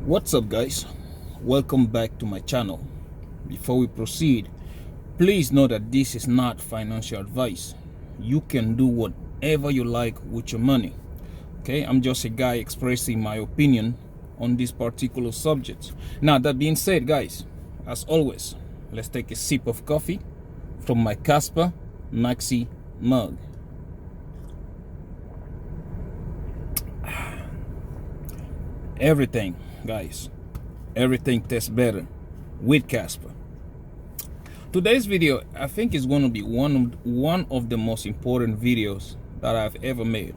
What's up, guys? Welcome back to my channel. Before we proceed, please know that this is not financial advice. You can do whatever you like with your money. Okay, I'm just a guy expressing my opinion on this particular subject. Now, that being said, guys, as always, let's take a sip of coffee from my Casper Maxi mug. Everything, guys, everything tastes better with Casper. Today's video, I think, is going to be one of the most important videos that I've ever made.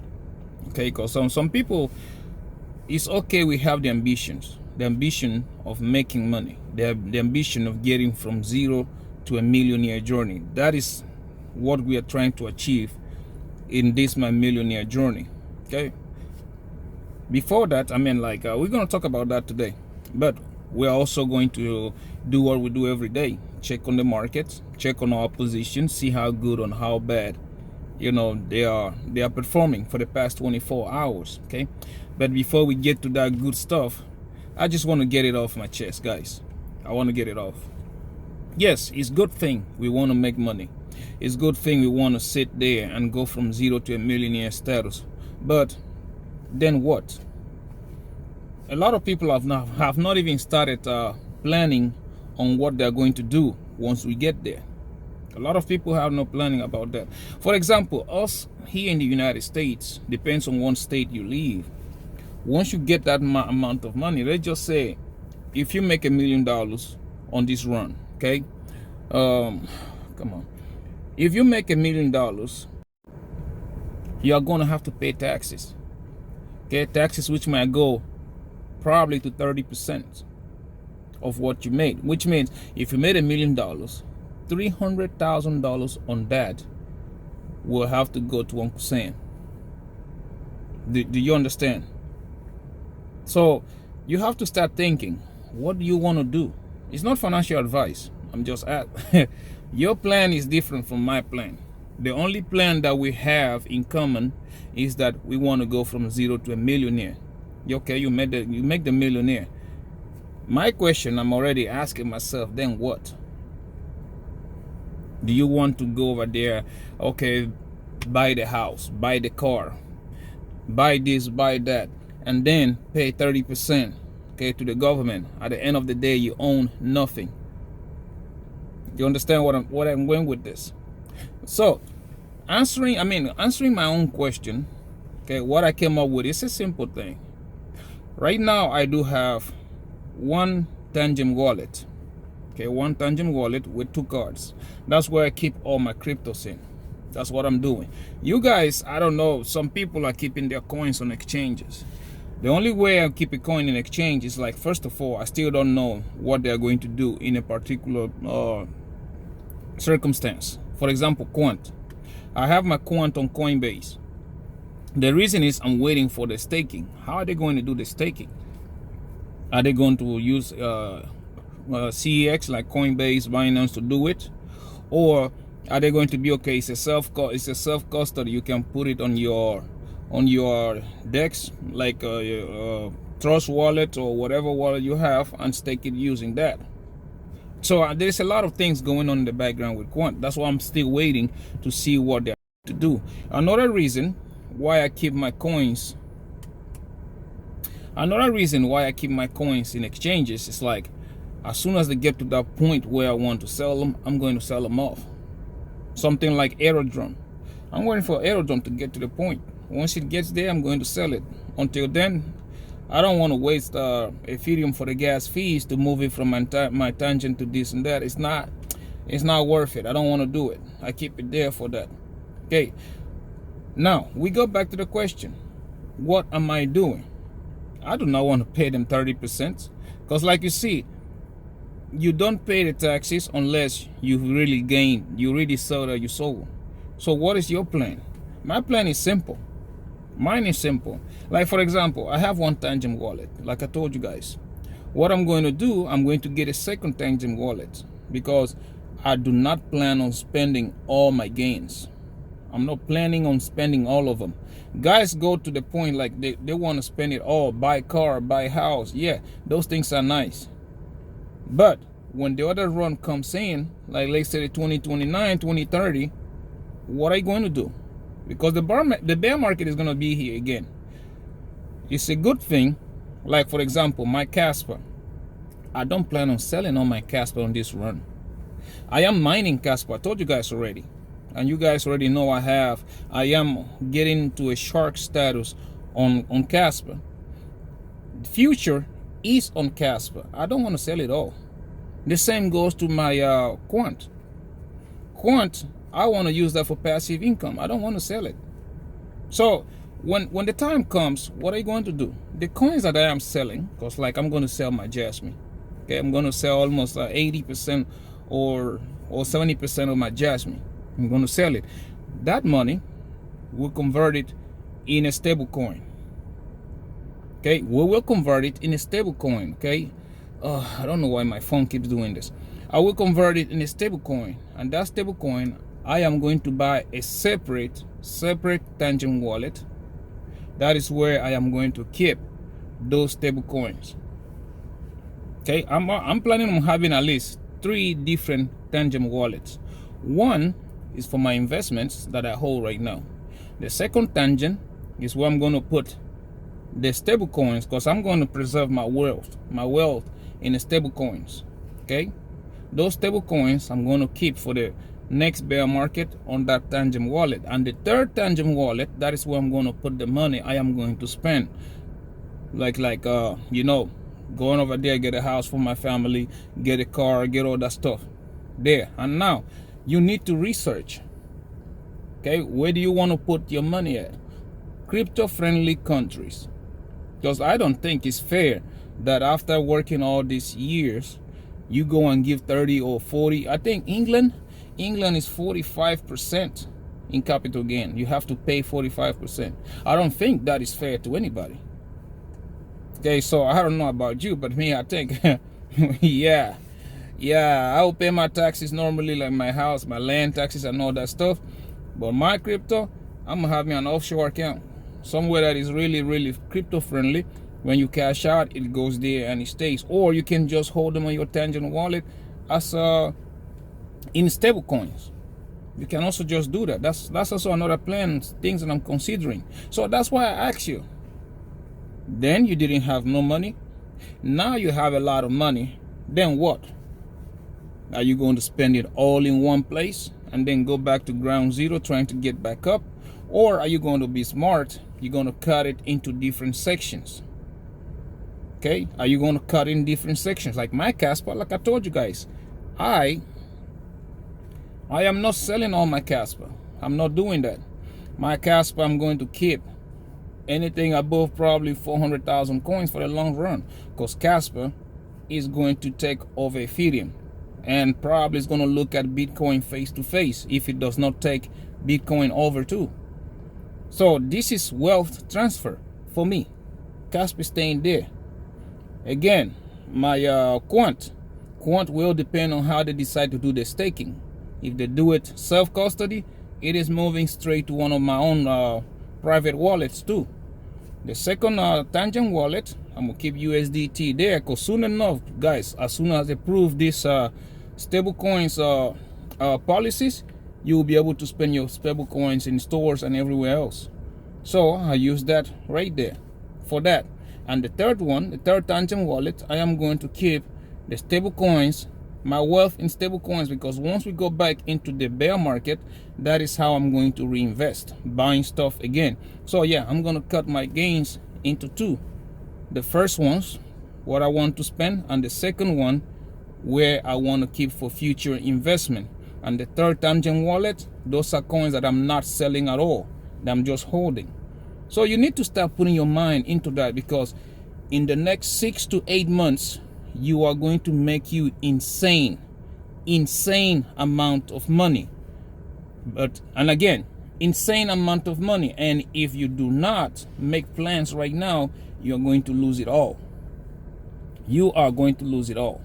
Okay, because some people, it's okay, we have the ambition of making money, the ambition of getting from zero to a millionaire journey. That is what we are trying to achieve in this my millionaire journey. Okay, before that, we're going to talk about that today, but we're also going to do what we do every day: check on the markets, check on our positions, see how good and how bad, they are performing for the past 24 hours. Okay, but before we get to that good stuff, I just want to get it off my chest, guys. I want to get it off. Yes, it's a good thing we want to make money. It's a good thing we want to sit there and go from zero to a millionaire status, but then what? A lot of people have not even started planning on what they're going to do once we get there. A lot of people have no planning about that. For example, us here in the United States, depends on what state you live. Once you get that amount of money, let's just say if you make $1 million on this run, okay, come on, if you make $1 million, you are going to have to pay taxes. Okay, taxes which might go probably to 30% of what you made, which means if you made $1 million, $300,000 on that will have to go to Uncle Sam. Do you understand? So you have to start thinking, what do you want to do? It's not financial advice. I'm just at your plan is different from my plan. The only plan that we have in common is that we want to go from zero to a millionaire. Okay, you make the millionaire. My question I'm already asking myself, then what? Do you want to go over there, okay, buy the house, buy the car, buy this, buy that, and then pay 30%, okay, to the government? At the end of the day, you own nothing. You understand what I'm going with this? So, answering my own question, okay, what I came up with is a simple thing. Right now, I do have one Tangent wallet, okay, one Tangent wallet with 2 cards. That's where I keep all my cryptos in. That's what I'm doing. You guys, I don't know, some people are keeping their coins on exchanges. The only way I keep a coin in exchange is, like, first of all, I still don't know what they're going to do in a particular circumstance. For example, Quant. I have my Quant on Coinbase. The reason is I'm waiting for the staking. How are they going to do the staking? Are they going to use CEX like Coinbase, Binance to do it? Or are they going to be, okay, it's a self-custody, you can put it on your DEX, like Trust wallet or whatever wallet you have, and stake it using that. So there's a lot of things going on in the background with Quant. That's why I'm still waiting to see what they're to do. Another reason why I keep my coins in exchanges is, like, as soon as they get to that point where I want to sell them, I'm going to sell them off. Something like Aerodrome. I'm waiting for Aerodrome to get to the point. Once it gets there, I'm going to sell it. Until then, I don't want to waste Ethereum for the gas fees to move it from my Tangent to this and that. It's not worth it. I don't want to do it. I keep it there for that. Okay. Now, we go back to the question. What am I doing? I do not want to pay them 30%. Because, like you see, you don't pay the taxes unless you really gain. You really sell that you sold. So what is your plan? My plan is simple. Mine is simple. Like, for example, I have one Tangent wallet. Like I told you guys. What I'm going to do, I'm going to get a second Tangent wallet. Because I do not plan on spending all my gains. I'm not planning on spending all of them. Guys go to the point like they want to spend it all, buy car, buy house. Yeah, those things are nice. But when the other run comes in, like let's say 2029, 2030, what are you going to do? Because the bear market is going to be here again. It's a good thing. Like for example, my Casper. I don't plan on selling all my Casper on this run. I am mining Casper. I told you guys already. And you guys already know I am getting to a shark status on Casper. The future is on Casper. I don't want to sell it all. The same goes to my Quant. Quant, I want to use that for passive income. I don't want to sell it. So when the time comes, what are you going to do? The coins that I am selling, because like I'm going to sell my Jasmine. Okay, I'm going to sell almost 80% or 70% of my Jasmine. I'm going to sell it. That money will convert it in a stable coin. Okay, we will convert it in a stable coin. Okay, I don't know why my phone keeps doing this. I will convert it in a stable coin, and that stable coin, I am going to buy a separate Tangent wallet. That is where I am going to keep those stable coins. Okay, I'm planning on having at least 3 different Tangent wallets. One is for my investments that I hold right now. The second Tangent is where I'm going to put the stable coins, because I'm going to preserve my wealth in the stable coins. Okay, those stable coins I'm going to keep for the next bear market on that Tangent wallet. And the third Tangent wallet, that is where I'm going to put the money I am going to spend, like you know, going over there, get a house for my family, get a car, get all that stuff there. And now you need to research, okay, where do you want to put your money at? Crypto friendly countries. Because I don't think it's fair that after working all these years, you go and give 30 or 40. I think England is 45% in capital gain. You have to pay 45%. I don't think that is fair to anybody. Okay, so I don't know about you, but me, I think, yeah, I will pay my taxes normally, like my house, my land taxes and all that stuff. But my crypto, I'm gonna have me an offshore account, somewhere that is really crypto friendly. When you cash out, it goes there and it stays. Or you can just hold them on your Tangent wallet as in stable coins. You can also just do that. That's also another plan, things that I'm considering. So that's why I asked you. Then you didn't have no money. Now you have a lot of money. Then what? Are you going to spend it all in one place and then go back to ground zero trying to get back up? Or are you going to be smart? You're going to cut it into different sections. Okay? Are you going to cut in different sections? Like my Casper, like I told you guys, I am not selling all my Casper. I'm not doing that. My Casper, I'm going to keep anything above probably 400,000 coins for the long run, because Casper is going to take over Ethereum and probably is going to look at Bitcoin face to face if it does not take Bitcoin over too. So this is wealth transfer for me. Casper staying there. Again, my Quant will depend on how they decide to do the staking. If they do it self-custody, it is moving straight to one of my own private wallets too. The second Tangent wallet, I'm gonna keep USDT there, because soon enough, guys, as soon as they approve this stable coins policies, you will be able to spend your stable coins in stores and everywhere else. So I use that right there for that. And the third one, the third Tangent wallet, I am going to keep the stable coins, my wealth in stable coins, because once we go back into the bear market, that is how I'm going to reinvest, buying stuff again. So yeah, I'm going to cut my gains into 2. The first one's what I want to spend, and the second one where I want to keep for future investment. And the third Tangent wallet, those are coins that I'm not selling at all, that I'm just holding. So you need to start putting your mind into that, because in the next 6 to 8 months, you are going to make you insane amount of money. And again, insane amount of money. And if you do not make plans right now, you're going to lose it all. You are going to lose it all.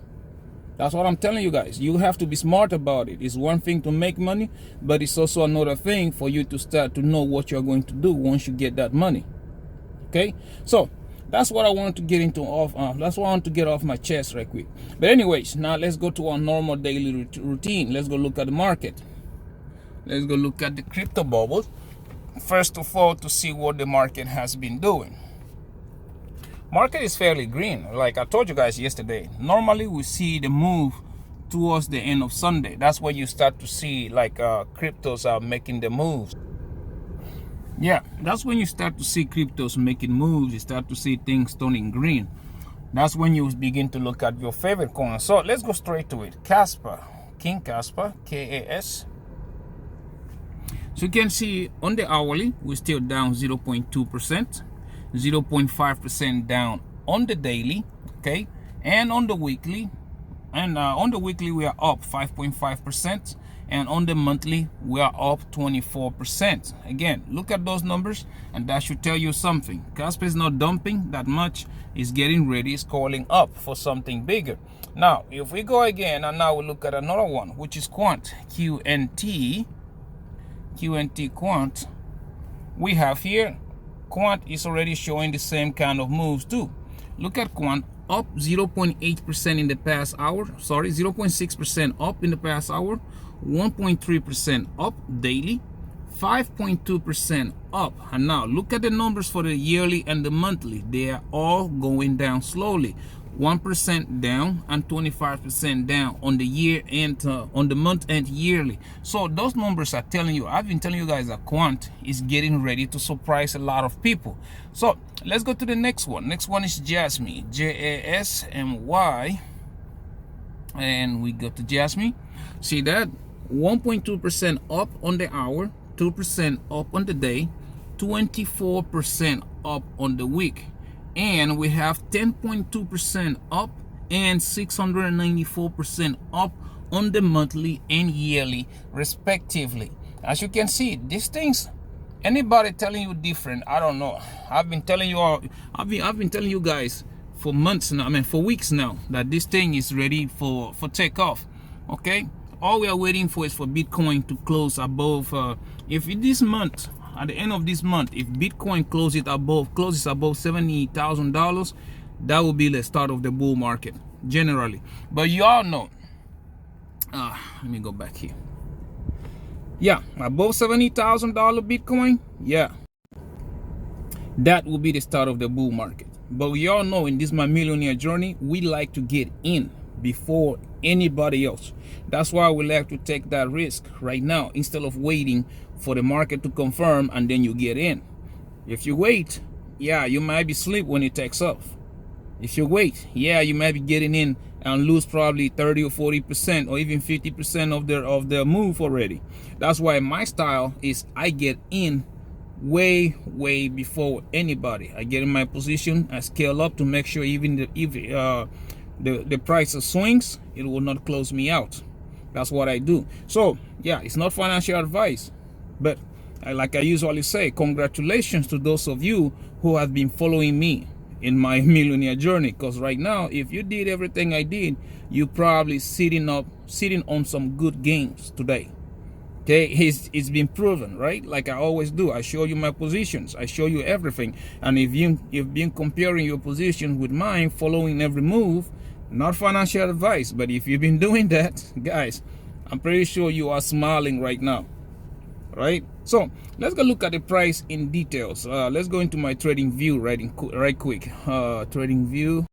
That's what I'm telling you guys. You have to be smart about it. It's one thing to make money, but it's also another thing for you to start to know what you're going to do once you get that money. Okay, so that's what I wanted to get into that's what I want to get off my chest right quick. But anyways, now let's go to our normal daily routine. Let's go look at the market. Let's go look at the crypto bubble first of all to see what the market has been doing. Market is fairly green. Like I told you guys yesterday, normally we see the move towards the end of Sunday. That's when you start to see like cryptos are making the moves. Yeah, that's when you start to see cryptos making moves. You start to see things turning green. That's when you begin to look at your favorite coin. So let's go straight to it. Casper, King Casper, KAS. So you can see on the hourly, we're still down 0.2%. 0.5% down on the daily, okay, and on the weekly, we are up 5.5%, and on the monthly we are up 24%. Again, look at those numbers, and that should tell you something. Casper is not dumping that much, is getting ready, is calling up for something bigger. Now if we go again, and now we look at another one, which is Quant, QNT Quant. We have here Quant is already showing the same kind of moves too. Look at Quant, up 0.8% in the past hour. Sorry, 0.6% up in the past hour, 1.3% up daily, 5.2% up. And now look at the numbers for the yearly and the monthly. They are all going down slowly. 1% down and 25% down on the year and on the month and yearly. So those numbers are telling you, I've been telling you guys that Quant is getting ready to surprise a lot of people. So let's go to the next one. Next one is Jasmy, JASMY, and we go to Jasmy. See that 1.2% up on the hour, 2% up on the day, 24% up on the week. And we have 10.2% up and 694% up on the monthly and yearly respectively. As you can see, these things, anybody telling you different, I don't know. I've been telling you all, I've been telling you guys for months now, for weeks now, that this thing is ready for takeoff. Okay, all we are waiting for is for Bitcoin to close above if this month, at the end of this month, if Bitcoin closes above $70,000, that will be the start of the bull market generally. But you all know, let me go back here. Yeah, above $70,000 Bitcoin, yeah, that will be the start of the bull market. But we all know in this my millionaire journey, we like to get in before anybody else. That's why we like to take that risk right now instead of waiting for the market to confirm and then you get in. If you wait, yeah, you might be asleep when it takes off. If you wait, yeah, you might be getting in and lose probably 30 or 40% or even 50% of their move already. That's why my style is I get in way before anybody. I get in my position, I scale up to make sure even if the price swings, it will not close me out. That's what I do. So yeah, it's not financial advice, but like I usually say, congratulations to those of you who have been following me in my millionaire journey, because right now, if you did everything I did, you probably sitting on some good gains today. Okay, it's been proven, right? Like I always do, I show you my positions, I show you everything. And if you've been comparing your position with mine, following every move, not financial advice, but if you've been doing that, guys, I'm pretty sure you are smiling right now, right? So let's go look at the price in details. Let's go into my trading view right quick. Trading view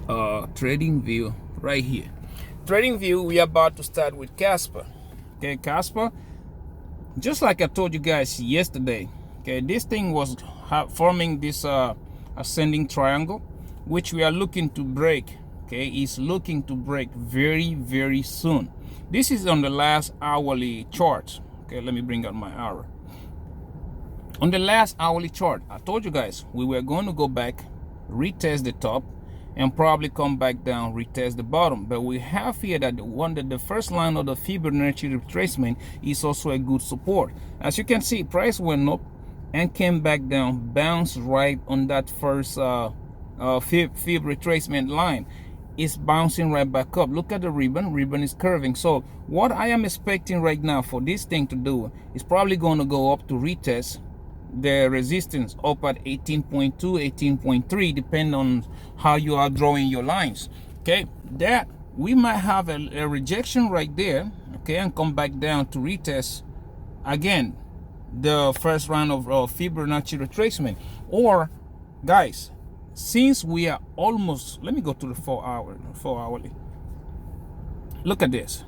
right here. Trading view, we are about to start with Casper. Okay, Casper, just like I told you guys yesterday, okay, this thing was forming this ascending triangle, which we are looking to break. Okay, it's looking to break very soon. This is on the last hourly chart. Okay, let me bring out my hour. On the last hourly chart, I told you guys we were going to go back, retest the top, and probably come back down, retest the bottom. But we have here that the first line of the Fibonacci retracement is also a good support. As you can see, price went up and came back down, bounced right on that first Fib retracement line. is bouncing right back up. Look at the ribbon is curving. So what I am expecting right now for this thing to do is probably going to go up to retest the resistance up at 18.2, 18.3, depending on how you are drawing your lines. Okay, that we might have a rejection right there, okay, and come back down to retest again the first round of Fibonacci retracement. Or guys, since we are almost, let me go to the 4 hourly. Look at this.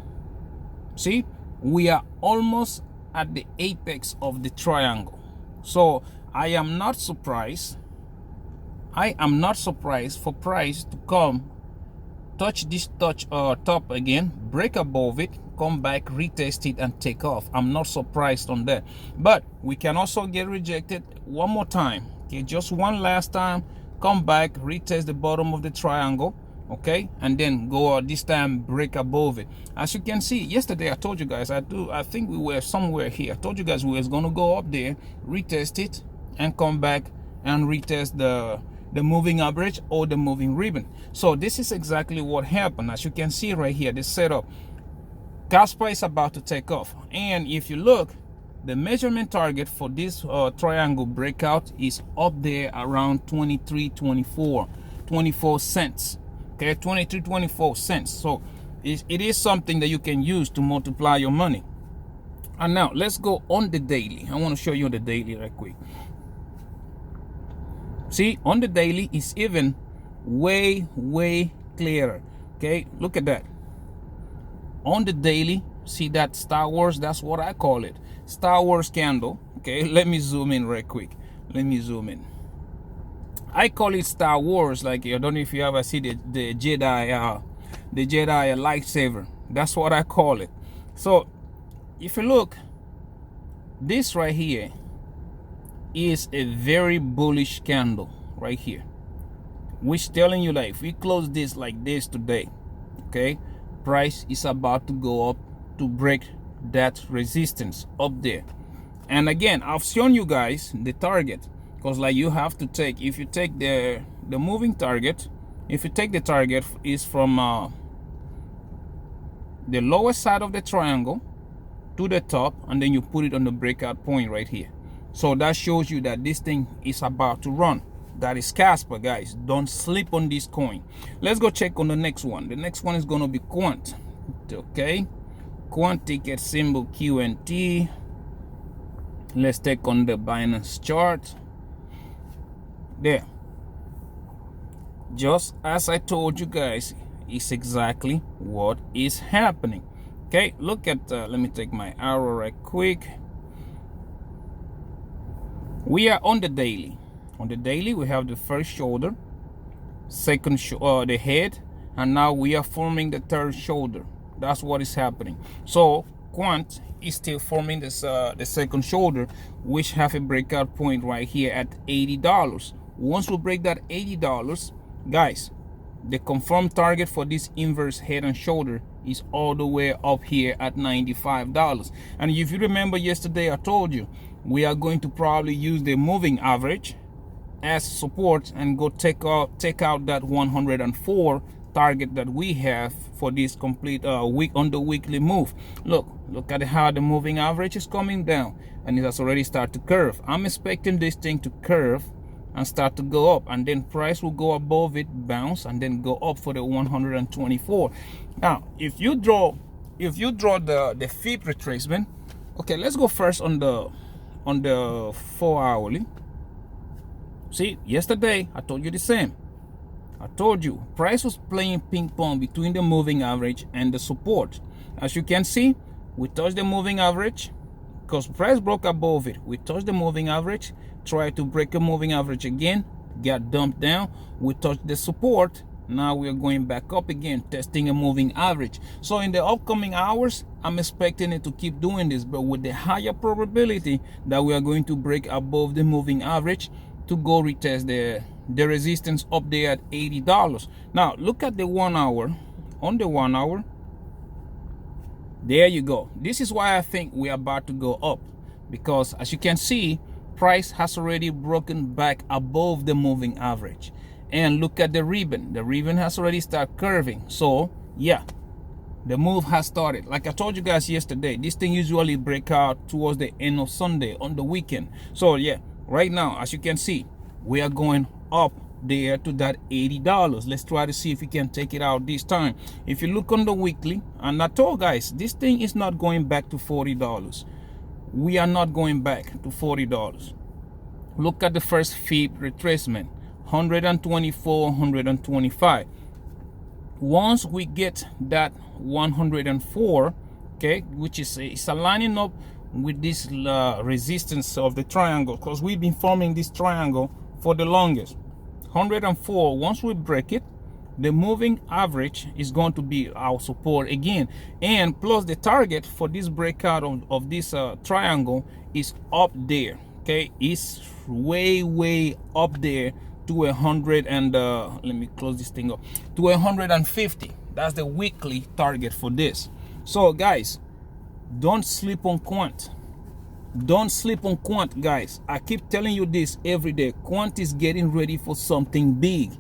See, we are almost at the apex of the triangle. So I am not surprised for price to come touch this top again, break above it, come back, retest it, and take off. I'm not surprised on that. But we can also get rejected one more time. Okay, just one last time, come back, retest the bottom of the triangle, okay, and then go this time break above it. As you can see, yesterday I told you guys, I think we were somewhere here. I told you guys we was gonna go up there, retest it, and come back and retest the moving average or the moving ribbon. So this is exactly what happened. As you can see right here, this setup, Casper is about to take off. And if you look, the measurement target for this triangle breakout is up there around 24 cents. Okay, 24 cents. So it is something that you can use to multiply your money. And now let's go on the daily. I want to show you the daily right quick. See, on the daily is even way clearer. Okay, look at that. On the daily, see that Star Wars, that's what I call it, Star Wars candle. Okay, let me zoom in right quick. Let me zoom in. I call it Star Wars, like, I don't know if you ever see the Jedi lightsaber. That's what I call it. So if you look, this right here is a very bullish candle right here, which telling you that if we close this like this today, okay, price is about to go up to break that resistance up there. And again, I've shown you guys the target, because like you have to take, if you take the moving target, if you take the target is from the lower side of the triangle to the top, and then you put it on the breakout point right here. So that shows you that this thing is about to run. That is Casper, guys. Don't sleep on this coin. Let's go check on the next one. The next one is going to be Quant. Okay, Quant ticket symbol QNT. Let's take on the Binance chart. There. Just as I told you guys, is exactly what is happening. Okay, look at, let me take my arrow right quick. We are on the daily. On the daily, we have the first shoulder, second the head, and now we are forming the third shoulder. That's what is happening. So Quant is still forming this the second shoulder, which have a breakout point right here at $80. Once we break that $80, guys, the confirmed target for this inverse head and shoulder is all the way up here at $95. And if you remember yesterday, I told you we are going to probably use the moving average as support and go take out that 104 target that we have for this complete week on the weekly move. Look at how the moving average is coming down, and it has already started to curve. I'm expecting this thing to curve and start to go up, and then price will go above it, bounce, and then go up for the 124. Now if you draw the Fib retracement, okay, let's go first on the 4 hourly. See, yesterday I told you the same. I told you price was playing ping pong between the moving average and the support. As you can see, we touched the moving average because price broke above it. We touched the moving average, tried to break a moving average again, got dumped down. We touched the support. Now we are going back up again, testing a moving average. So in the upcoming hours, I'm expecting it to keep doing this, but with the higher probability that we are going to break above the moving average to go retest the resistance up there at $80. Now look at the 1 hour. On the 1 hour, there you go. This is why I think we're about to go up, because as you can see, price has already broken back above the moving average. And look at the ribbon. The ribbon has already started curving. So yeah, the move has started. Like I told you guys yesterday, this thing usually break out towards the end of Sunday on the weekend. So yeah, right now, as you can see, we are going up there to that $80. Let's try to see if we can take it out this time. If you look on the weekly, and I told guys, this thing is not going back to $40. We are not going back to $40. Look at the first fib retracement, 124, 125. Once we get that 104, okay, which is it's aligning up with this resistance of the triangle, because we've been forming this triangle for the longest. 104, once we break it, the moving average is going to be our support again, and plus the target for this breakout of this triangle is up there. Okay, it's way up there to 100 and let me close this thing up, to 150. That's the weekly target for this. So guys, don't sleep on quant. Don't sleep on quant, guys. I keep telling you this every day. Quant is getting ready for something big.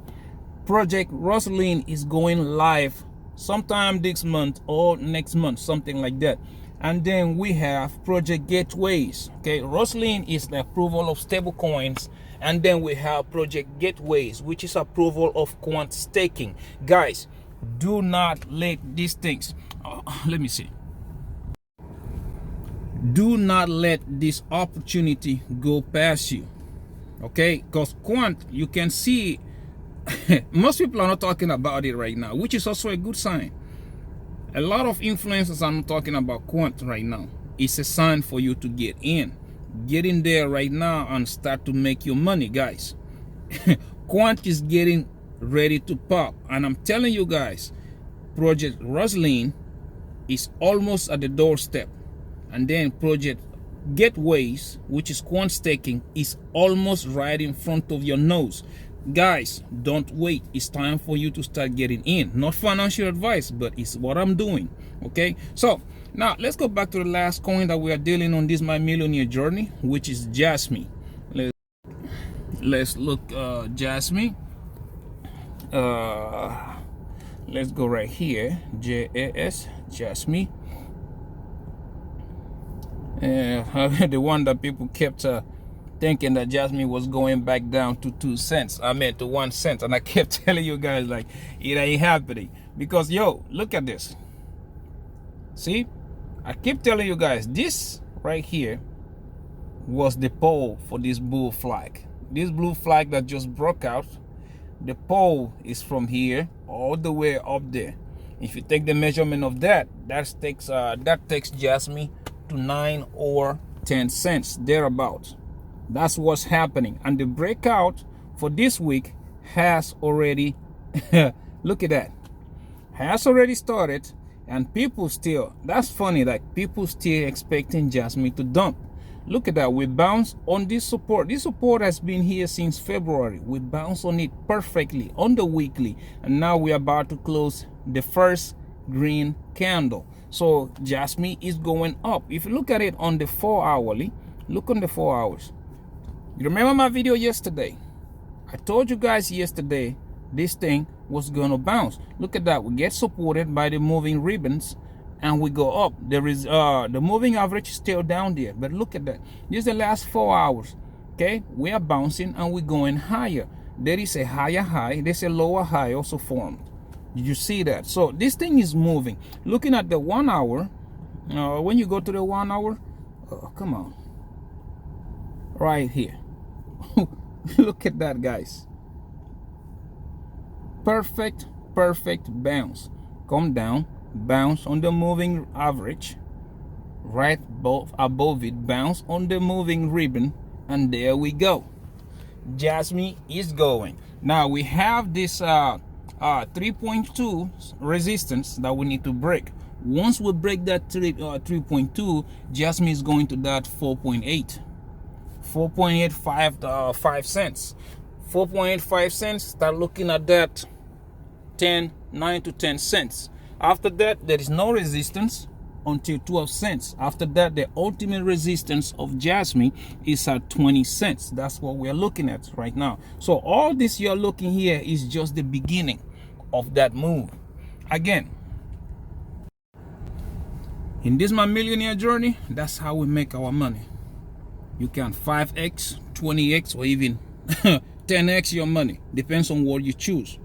Project Rosalind is going live sometime this month or next month, something like that. And then we have Project Gateways. Okay, Rosalind is the approval of stable coins, and then we have Project Gateways, which is approval of quant staking. Guys, do not let these things let me see, do not let this opportunity go past you. Okay, because quant, you can see most people are not talking about it right now, which is also a good sign. A lot of influencers are not talking about quant right now. It's a sign for you to get in. Get in there right now and start to make your money, guys. Quant is getting ready to pop, and I'm telling you guys, Project Rosalind is almost at the doorstep, and then Project Gateways, which is quant staking, is almost right in front of your nose. Guys, don't wait. It's time for you to start getting in. Not financial advice, but it's what I'm doing. Okay, so now let's go back to the last coin that we are dealing on this my millionaire journey, which is Jasmine. Let's look Jasmine. Let's go right here, JAS, Jasmine. The one that people kept thinking that Jasmine was going back down to 2 cents. I mean to 1 cent, and I kept telling you guys like it ain't happening, because yo, look at this. See, I keep telling you guys, this right here was the pole for this blue flag. This blue flag that just broke out, the pole is from here all the way up there. If you take the measurement of that, that takes Jasmine to 9 or 10 cents thereabouts. That's what's happening. And the breakout for this week has already look at that, has already started. And people still, that's funny, like people still expecting Jasmine to dump. Look at that, we bounced on this support. This support has been here since February. We bounced on it perfectly on the weekly, and now we're about to close the first green candle. So Jasmine is going up. If you look at it on the 4 hourly, look on the 4 hours. You remember my video yesterday? I told you guys yesterday this thing was gonna bounce. Look at that, we get supported by the moving ribbons and we go up. There is the moving average is still down there, but look at that. This is the last 4 hours. Okay, we are bouncing and we're going higher. There is a higher high, there's a lower high also formed. You see that? So this thing is moving. Looking at the 1 hour, when you go to the 1 hour, oh, come on, right here. Look at that, guys. Perfect bounce. Come down, bounce on the moving average, right above it, bounce on the moving ribbon, and there we go. Jasmine is going. Now we have this 3.2 resistance that we need to break. Once we break that 3.2, Jasmine is going to that 4.85 cents. 4.85 cents. Start looking at that 9 to 10 cents. After that, there is no resistance. until 12 cents. After that, the ultimate resistance of Jasmine is at 20 cents. That's what we're looking at right now. So all this you're looking here is just the beginning of that move. Again, in this my millionaire journey, that's how we make our money. You can 5x, 20x, or even 10x your money. Depends on what you choose.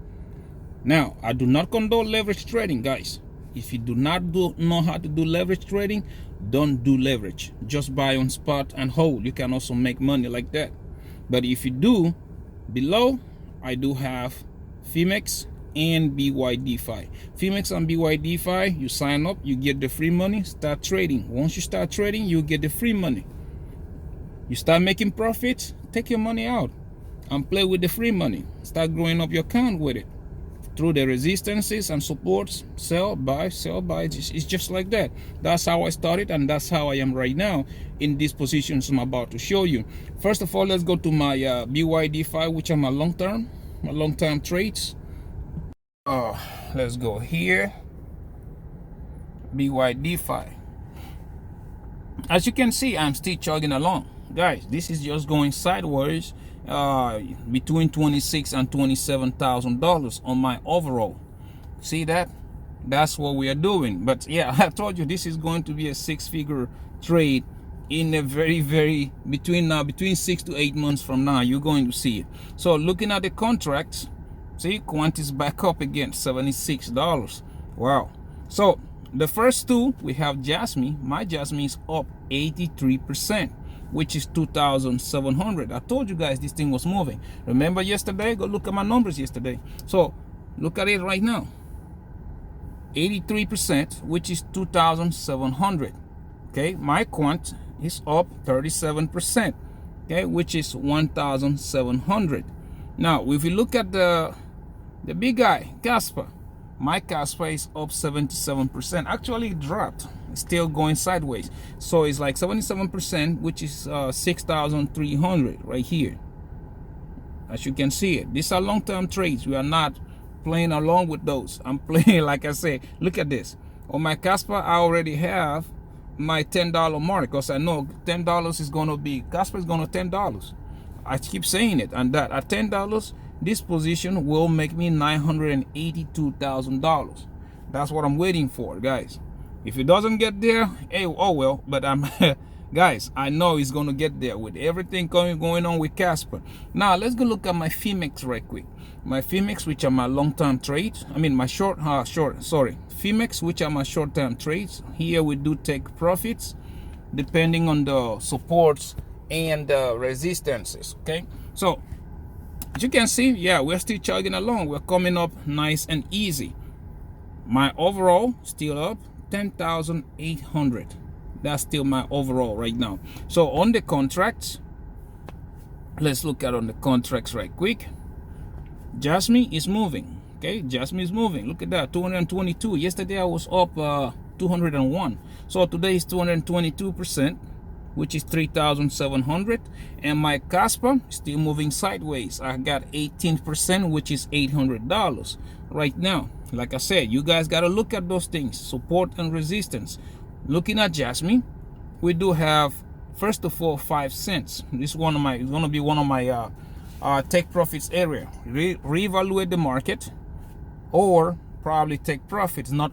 Now, I do not condone leverage trading, guys. If you do not know how to do leverage trading, don't do leverage. Just buy on spot and hold. You can also make money like that. But if you do, below, I do have Phemex and Bydfi. Phemex and Bydfi, you sign up, you get the free money, start trading. Once you start trading, you get the free money. You start making profits, take your money out and play with the free money. Start growing up your account with it. Through the resistances and supports, sell, buy, sell, buy. It's just like that. That's how I started, and that's how I am right now in these positions I'm about to show you. First of all, let's go to my Bydfi, which are my long-term trades. Let's go here. Bydfi. As you can see, I'm still chugging along, guys. This is just going sideways. Between $26,000 and $27,000 on my overall. See that? That's what we are doing. But yeah, I told you this is going to be a six-figure trade in a very between 6 to 8 months from now. You're going to see it. So looking at the contracts, see, Quant is back up again, $76. Wow. So the first two, we have Jasmine. My Jasmine is up 83%. Which is 2,700. I told you guys this thing was moving. Remember yesterday? Go look at my numbers yesterday. So look at it right now. 83%, which is 2,700. Okay, my Quant is up 37%. Okay, which is 1,700. Now, if you look at the big guy, Casper, my Casper is up 77%. Actually, it dropped. It's still going sideways. So it's like 77%, which is 6,300 right here. As you can see it. These are long-term trades. We are not playing along with those. I'm playing, like I say, look at this. On my Casper, I already have my $10 mark, because I know $10 is going to be, Casper is going to $10. I keep saying it, and that at $10, this position will make me $982,000. That's what I'm waiting for, guys. If it doesn't get there, hey, oh well. But I'm guys, I know it's going to get there with everything going on with Casper. Now let's go look at my Phemex right quick. My Phemex, which are my long-term trades. I mean my Phemex, which are my short-term trades. Here we do take profits depending on the supports and the resistances. Okay, so as you can see, yeah, we're still chugging along. We're coming up nice and easy. My overall still up 10,800. That's still my overall right now. So on the contracts, let's look at on the contracts right quick. Jasmine is moving. Okay, Jasmine is moving. Look at that, 222. Yesterday I was up 201. So today is 222%, which is 3,700. And my Casper still moving sideways. I got 18%, which is $800 right now. Like I said, you guys got to look at those things, support and resistance. Looking at Jasmine, we do have, first of all, 5 cents. This is one of my, it's going to be one of my take profits area. Reevaluate the market, or probably take profits, not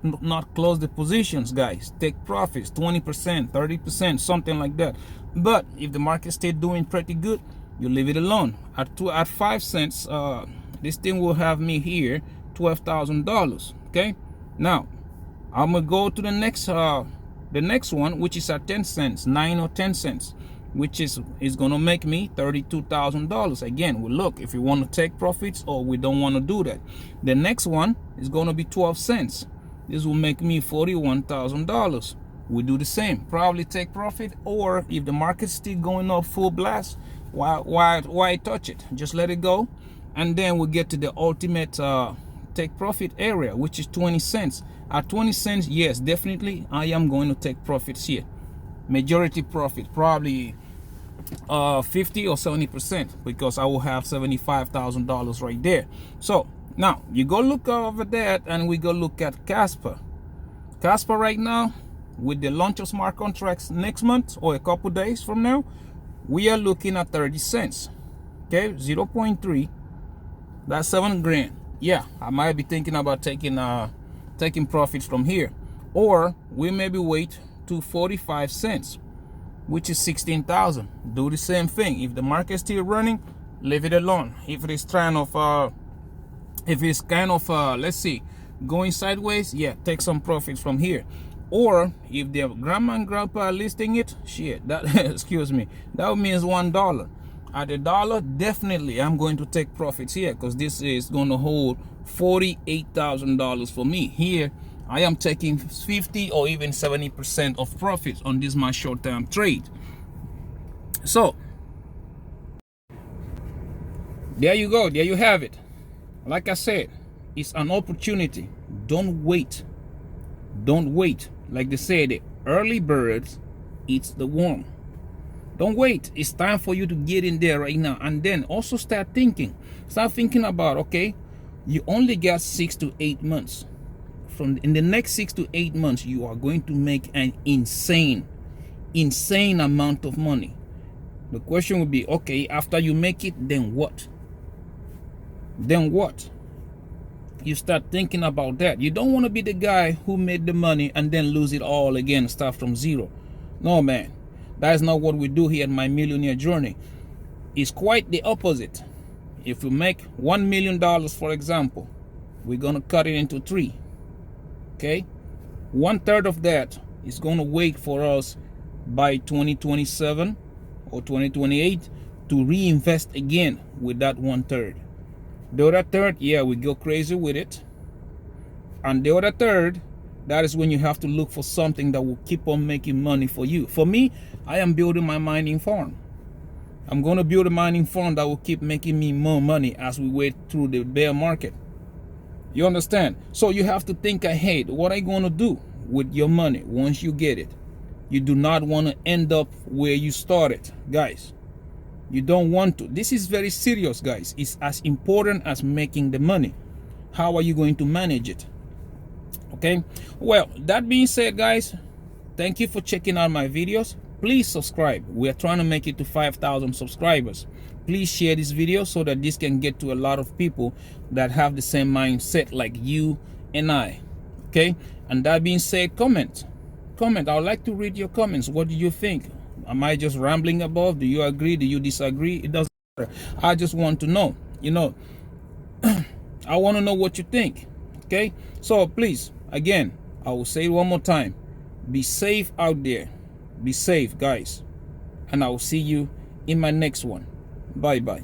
close the positions, guys. Take profits, 20%, 30%, something like that. But if the market stay doing pretty good, you leave it alone. At 5 cents, this thing will have me here $12,000. Okay, now I'm gonna go to the next one, which is at 10 cents, 9 or 10 cents, which is gonna make me $32,000. Again, we look if you want to take profits or we don't want to do that. The next one is gonna be 12 cents. This will make me $41,000. We do the same, probably take profit, or if the market's still going up full blast, why touch it? Just let it go, and then we'll get to the ultimate take profit area, which is 20 cents. At 20 cents, yes, definitely I am going to take profits here. Majority profit, probably 50 or 70%, because I will have $75,000 right there. So now you go look over that, and we go look at Casper. Casper right now, with the launch of smart contracts next month or a couple days from now, we are looking at 30 cents. Okay, 0.3, that's 7 grand. Yeah, I might be thinking about taking profits from here, or we maybe wait to 45 cents, which is 16,000. Do the same thing. If the market's still running, leave it alone. If it is kind of let's see, going sideways, yeah, take some profits from here. Or if the grandma and grandpa are listing it, shit, that excuse me, that means $1. At $1, definitely I'm going to take profits here, because this is going to hold $48,000 for me. Here I am taking 50 or even 70% of profits on this my short-term trade. So there you go, there you have it. Like I said, it's an opportunity. Don't wait. Don't wait. Like they say, the early birds eats the worm. Don't wait. It's time for you to get in there right now. And then also start thinking. Start thinking about, okay, you only got 6 to 8 months. In the next 6 to 8 months, you are going to make an insane amount of money. The question would be, okay, after you make it, then what? Then what? You start thinking about that. You don't want to be the guy who made the money and then lose it all again, start from zero. No, man. That is not what we do here at my millionaire journey. It's quite the opposite. If we make $1 million, for example, we're going to cut it into 3. Okay? 1/3 of that is going to wait for us by 2027 or 2028 to reinvest again with that 1/3. The other third, yeah, we go crazy with it. And the other third, that is when you have to look for something that will keep on making money for you. For me, I am building my mining farm. I'm going to build a mining farm that will keep making me more money as we wait through the bear market. You understand? So you have to think ahead. What are you going to do with your money once you get it? You do not want to end up where you started, guys. You don't want to. This is very serious, guys. It's as important as making the money. How are you going to manage it? Okay? Well, that being said, guys, thank you for checking out my videos. Please subscribe. We are trying to make it to 5,000 subscribers. Please share this video so that this can get to a lot of people that have the same mindset like you and I. Okay? And that being said, comment. I would like to read your comments. What do you think? Am I just rambling above? Do you agree? Do you disagree? It doesn't matter. I just want to know. You know, I want to know what you think. Okay? So please, again, I will say it one more time. Be safe out there. Be safe, guys. And I will see you in my next one. Bye-bye.